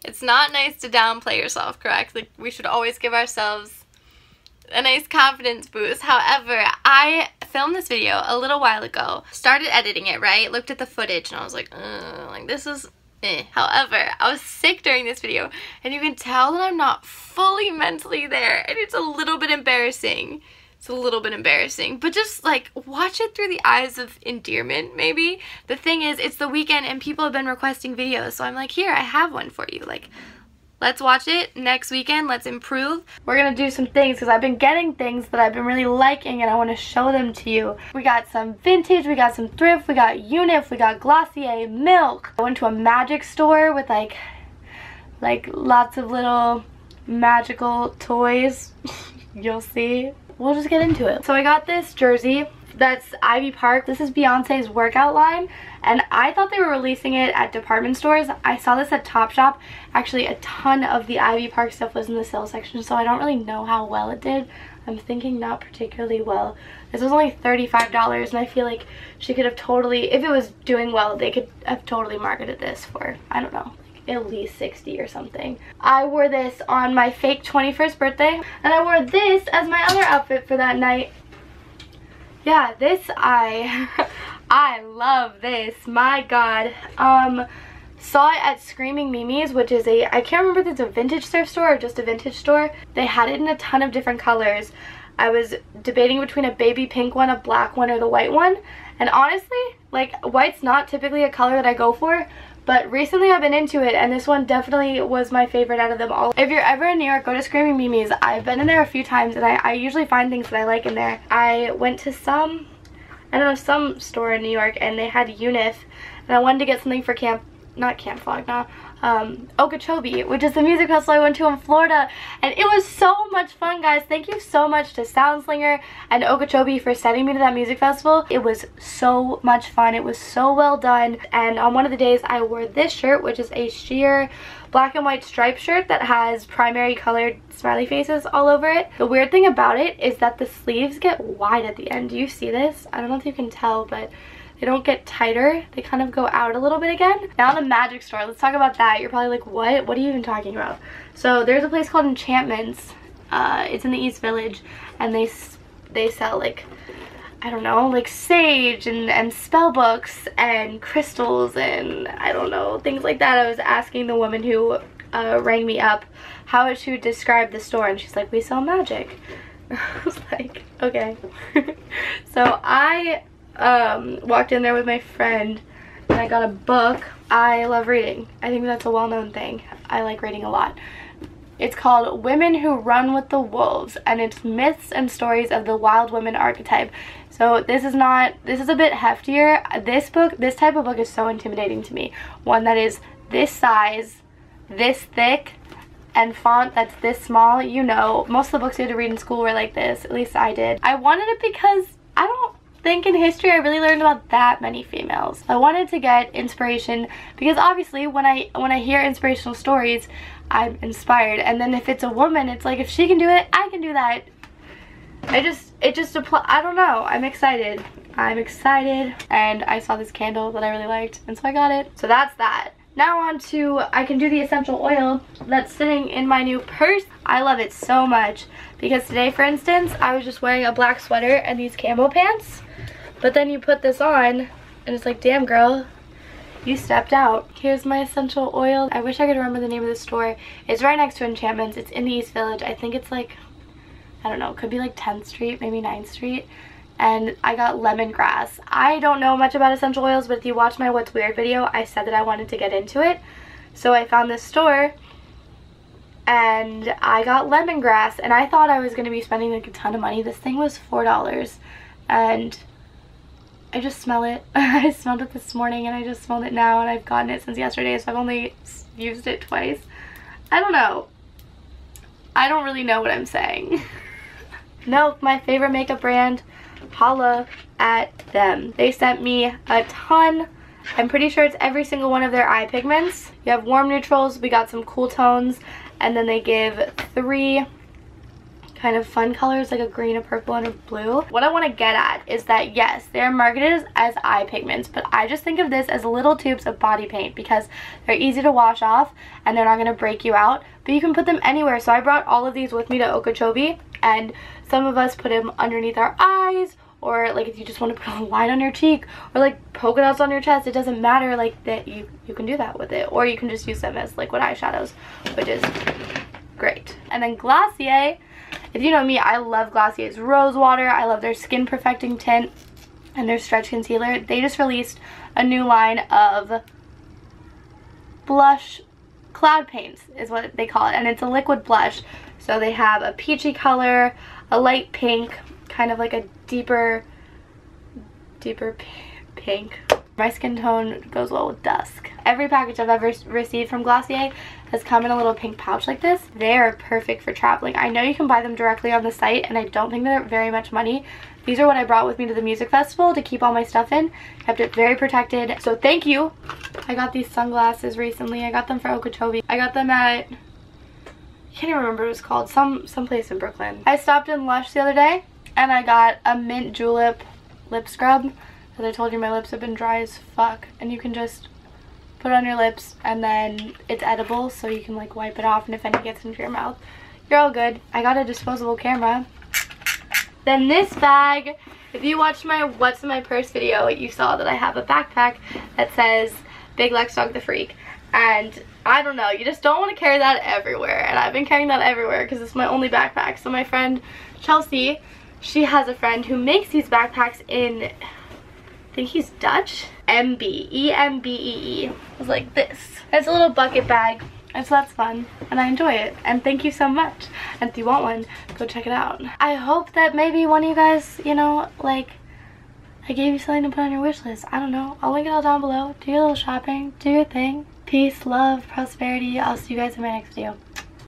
It's not nice to downplay yourself, correct? Like, we should always give ourselves a nice confidence boost. However, I filmed this video a little while ago, started editing it, right? Looked at the footage and I was like this is However, I was sick during this video and you can tell that I'm not fully mentally there, and it's a little bit embarrassing. It's a little bit embarrassing, but just like watch it through the eyes of endearment, maybe. The thing is, it's the weekend and people have been requesting videos, so I'm like, here, I have one for you. Like, let's watch it next weekend. Let's improve. We're gonna do some things because I've been getting things that I've been really liking and I want to show them to you. We got some vintage, we got some thrift, we got UNIF, we got Glossier, Milk. I went to a magic store with like lots of little magical toys. You'll see. We'll just get into it. So I got this jersey that's Ivy Park. This is Beyonce's workout line, and I thought they were releasing it at department stores. I saw this at Topshop. Actually, a ton of the Ivy Park stuff was in the sale section, so I don't really know how well it did. I'm thinking not particularly well. This was only $35, and I feel like she could have totally, if it was doing well, they could have totally marketed this for, I don't know, at least 60 or something. I wore this on my fake 21st birthday, and I wore this as my other outfit for that night. Yeah, this I love this. My god. Saw it at Screaming Mimi's, which is I can't remember if it's a vintage thrift store or just a vintage store. They had it in a ton of different colors. I was debating between a baby pink one, a black one, or the white one. And honestly, like, white's not typically a color that I go for, but recently I've been into it, and this one definitely was my favorite out of them all. If you're ever in New York, go to Screaming Mimi's. I've been in there a few times, and I usually find things that I like in there. I went to some store in New York, and they had UNIF, and I wanted to get something for Okeechobee, which is the music festival I went to in Florida, and it was so much fun, guys. Thank you so much to Soundslinger and Okeechobee for sending me to that music festival. It was so much fun. It was so well done, and on one of the days I wore this shirt, which is a sheer black and white striped shirt that has primary colored smiley faces all over it. The weird thing about it is that the sleeves get wide at the end. Do you see this? I don't know if you can tell, but they don't get tighter. They kind of go out a little bit again. Now the magic store, let's talk about that. You're probably like, what? What are you even talking about? So there's a place called Enchantments. It's in the East Village, and they sell like, I don't know, like sage and spell books and crystals and I don't know, things like that. I was asking the woman who rang me up how she would describe the store, and she's like, we sell magic. I was like, okay. So I walked in there with my friend and I got a book. I love reading. I think that's a well-known thing. I like reading a lot. It's called Women Who Run with the Wolves, and it's myths and stories of the wild women archetype. So this is a bit heftier. This type of book is so intimidating to me. One that is this size, this thick, and font that's this small. You know, most of the books you had to read in school were like this. At least I did. I wanted it because I don't think in history I really learned about that many females. I wanted to get inspiration because obviously when I hear inspirational stories, I'm inspired, and then if it's a woman, it's like, if she can do it, I can do that. I don't know. I'm excited, and I saw this candle that I really liked, and so I got it. So that's that. Now on to, I can do the essential oil that's sitting in my new purse. I love it so much because today, for instance, I was just wearing a black sweater and these camo pants, but then you put this on and it's like, damn girl, you stepped out. Here's my essential oil. I wish I could remember the name of the store. It's right next to Enchantments. It's in the East Village. I think it's like, I don't know, it could be like 10th Street, maybe 9th Street. And I got lemongrass. I don't know much about essential oils, but if you watch my What's Weird video, I said that I wanted to get into it. So I found this store and I got lemongrass, and I thought I was going to be spending like a ton of money. This thing was $4, and I just smell it. I smelled it this morning and I just smelled it now, and I've gotten it since yesterday, so I've only used it twice. I don't know. I don't really know what I'm saying. No, my favorite makeup brand, holla at them. They sent me a ton. I'm pretty sure it's every single one of their eye pigments. You have warm neutrals, we got some cool tones, and then they give 3 kind of fun colors like a green, a purple, and a blue. What I want to get at is that yes, they're marketed as eye pigments, but I just think of this as little tubes of body paint because they're easy to wash off and they're not going to break you out, but you can put them anywhere. So I brought all of these with me to Okeechobee, and some of us put them underneath our eyes, or like if you just want to put a line on your cheek, or like polka dots on your chest. It doesn't matter, like that you can do that with it, or you can just use them as liquid eyeshadows, which is great. And then Glossier, if you know me, I love Glossier's Rose Water. I love their Skin Perfecting Tint and their Stretch Concealer. They just released a new line of blush cloud paints is what they call it, and it's a liquid blush. So they have a peachy color, a light pink, kind of like a deeper pink. My skin tone goes well with dusk. Every package I've ever received from Glossier has come in a little pink pouch like this. They are perfect for traveling. I know you can buy them directly on the site, and I don't think they're very much money. These are what I brought with me to the music festival to keep all my stuff in. Kept it very protected. So thank you. I got these sunglasses recently. I got them for Okeechobee. I got them at, I can't even remember what it was called, some place in Brooklyn. I stopped in Lush the other day and I got a mint julep lip scrub. As I told you, my lips have been dry as fuck, and you can just put it on your lips and then it's edible, so you can like wipe it off, and if any gets into your mouth, you're all good. I got a disposable camera. Then this bag, if you watched my What's in My Purse video, you saw that I have a backpack that says Big Lex Dog the Freak, and I don't know, you just don't want to carry that everywhere, and I've been carrying that everywhere because it's my only backpack. So my friend Chelsea, she has a friend who makes these backpacks in, I think he's Dutch, MB, E-M-B-E-E. It's like this. It's a little bucket bag, and so that's fun, and I enjoy it, and thank you so much. And if you want one, go check it out. I hope that maybe one of you guys, you know, like, I gave you something to put on your wish list. I don't know. I'll link it all down below. Do your little shopping. Do your thing. Peace, love, prosperity. I'll see you guys in my next video.